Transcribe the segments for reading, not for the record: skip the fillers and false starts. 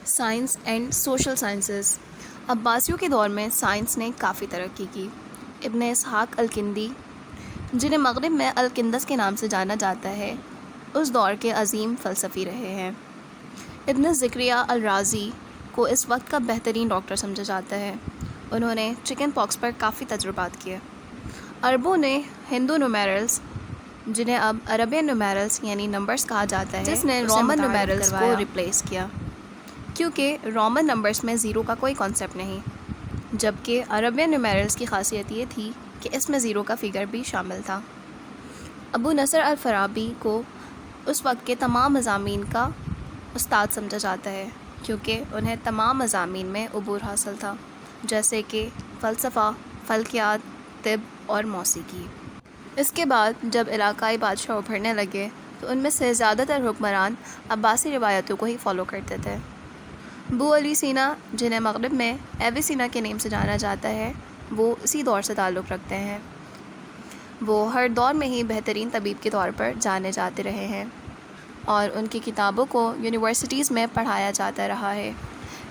Science and social sciences. عباسیوں کے دور میں سائنس نے کافی ترقی کی۔ ابن اسحاق الکندی، جنہیں مغرب میں الکندس کے نام سے جانا جاتا ہے، اس دور کے عظیم فلسفی رہے ہیں۔ ابن زکریہ الرازی کو اس وقت کا بہترین ڈاکٹر سمجھا جاتا ہے۔ انہوں نے چکن پاکس پر کافی تجربات کیے۔ عربوں نے ہندو نومیرلز، جنہیں اب عربین نومیرلز یعنی نمبرز کہا جاتا ہے، جس نے رومن نومیرلز کو ریپلیس کیا، کیونکہ رومن نمبرز میں زیرو کا کوئی کانسیپٹ نہیں، جبکہ عربین نومیرلز کی خاصیت یہ تھی کہ اس میں زیرو کا فگر بھی شامل تھا۔ ابو نصر الفارابی کو اس وقت کے تمام مضامین کا استاد سمجھا جاتا ہے، کیونکہ انہیں تمام مضامین میں عبور حاصل تھا، جیسے کہ فلسفہ، فلکیات، طب اور موسیقی۔ اس کے بعد جب علاقائی بادشاہ ابھرنے لگے تو ان میں سے زیادہ تر حکمران عباسی روایتوں کو ہی فالو کرتے تھے۔ ابو علی سینا، جنہیں مغرب میں ایویسینا کے نام سے جانا جاتا ہے، وہ اسی دور سے تعلق رکھتے ہیں۔ وہ ہر دور میں ہی بہترین طبیب کے طور پر جانے جاتے رہے ہیں اور ان کی کتابوں کو یونیورسٹیز میں پڑھایا جاتا رہا ہے۔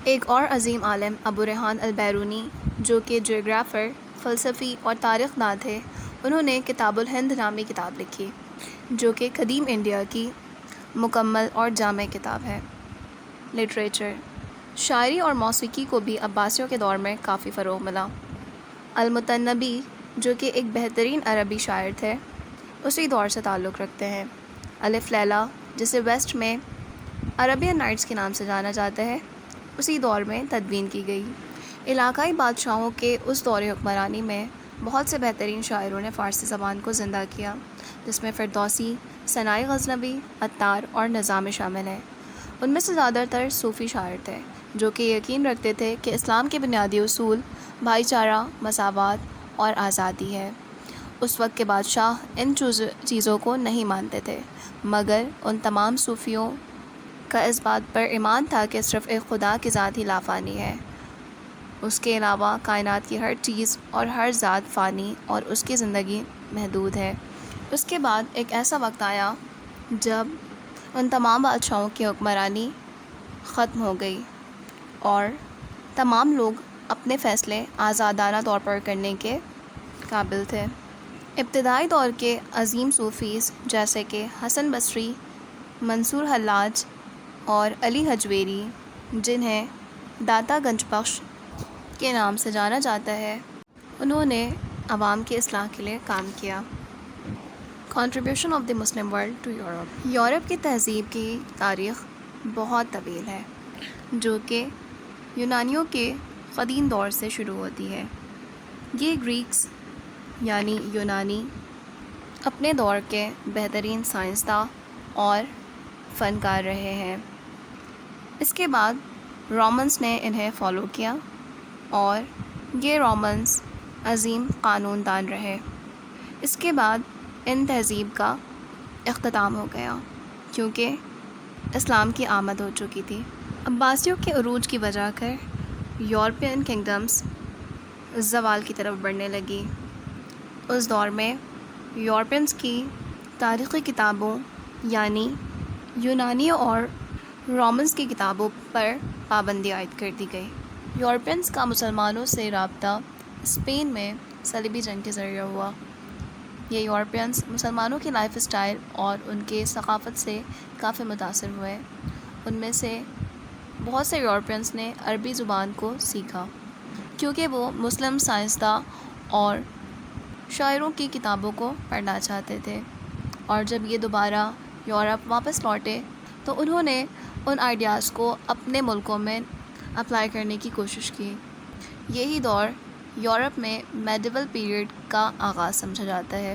ایک اور عظیم عالم ابو ریحان البیرونی، جو کہ جیوگرافر، فلسفی اور تاریخ داں تھے، انہوں نے کتاب الہند نامی کتاب لکھی، جو کہ قدیم انڈیا کی مکمل اور جامع کتاب ہے۔ لٹریچر، شاعری اور موسیقی کو بھی عباسیوں کے دور میں کافی فروغ ملا۔ المتنبی، جو کہ ایک بہترین عربی شاعر تھے، اسی دور سے تعلق رکھتے ہیں۔ الف لیلہ، جسے ویسٹ میں عربین نائٹس کے نام سے جانا جاتا ہے، اسی دور میں تدوین کی گئی۔ علاقائی بادشاہوں کے اس دور حکمرانی میں بہت سے بہترین شاعروں نے فارسی زبان کو زندہ کیا، جس میں فردوسی، سنائی غزنوی، عطار اور نظامی شامل ہیں۔ ان میں سے زیادہ تر صوفی شاعر تھے، جو کہ یقین رکھتے تھے کہ اسلام کے بنیادی اصول بھائی چارہ، مساوات اور آزادی ہے۔ اس وقت کے بادشاہ ان چیزوں کو نہیں مانتے تھے، مگر ان تمام صوفیوں کا اس بات پر ایمان تھا کہ صرف ایک خدا کی ذات ہی لافانی ہے، اس کے علاوہ کائنات کی ہر چیز اور ہر ذات فانی اور اس کی زندگی محدود ہے۔ اس کے بعد ایک ایسا وقت آیا جب ان تمام بادشاہوں کی حکمرانی ختم ہو گئی اور تمام لوگ اپنے فیصلے آزادانہ طور پر کرنے کے قابل تھے۔ ابتدائی دور کے عظیم صوفیز جیسے کہ حسن بصری، منصور حلاج اور علی حجویری، جنہیں داتا گنج بخش کے نام سے جانا جاتا ہے، انہوں نے عوام کی اصلاح کے لیے کام کیا۔ Contribution of the Muslim world to Europe. Europe کی تہذیب کی تاریخ بہت طویل ہے، جو کہ یونانیوں کے قدیم دور سے شروع ہوتی ہے۔ یہ گریکس یعنی یونانی اپنے دور کے بہترین سائنسداں اور فنکار رہے ہیں۔ اس کے بعد رومنس نے انہیں فالو کیا اور یہ رومنس عظیم قانون دان رہے۔ اس کے بعد ان تہذیب کا اختتام ہو گیا، کیونکہ اسلام کی آمد ہو چکی تھی۔ عباسیوں کے عروج کی وجہ کر یورپین کنگڈمز زوال کی طرف بڑھنے لگی۔ اس دور میں یورپینز کی تاریخی کتابوں یعنی یونانی اور رومنز کی کتابوں پر پابندی عائد کر دی گئی۔ یورپینز کا مسلمانوں سے رابطہ اسپین میں صلیبی جنگ کے ذریعے ہوا۔ یہ یورپینز مسلمانوں کی لائف اسٹائل اور ان کے ثقافت سے کافی متاثر ہوئے۔ ان میں سے بہت سے یورپینز نے عربی زبان کو سیکھا، کیونکہ وہ مسلم سائنسداں اور شاعروں کی کتابوں کو پڑھنا چاہتے تھے، اور جب یہ دوبارہ یورپ واپس لوٹے تو انہوں نے ان آئیڈیاز کو اپنے ملکوں میں اپلائی کرنے کی کوشش کی۔ یہی دور یورپ میں میڈیول پیریڈ کا آغاز سمجھا جاتا ہے۔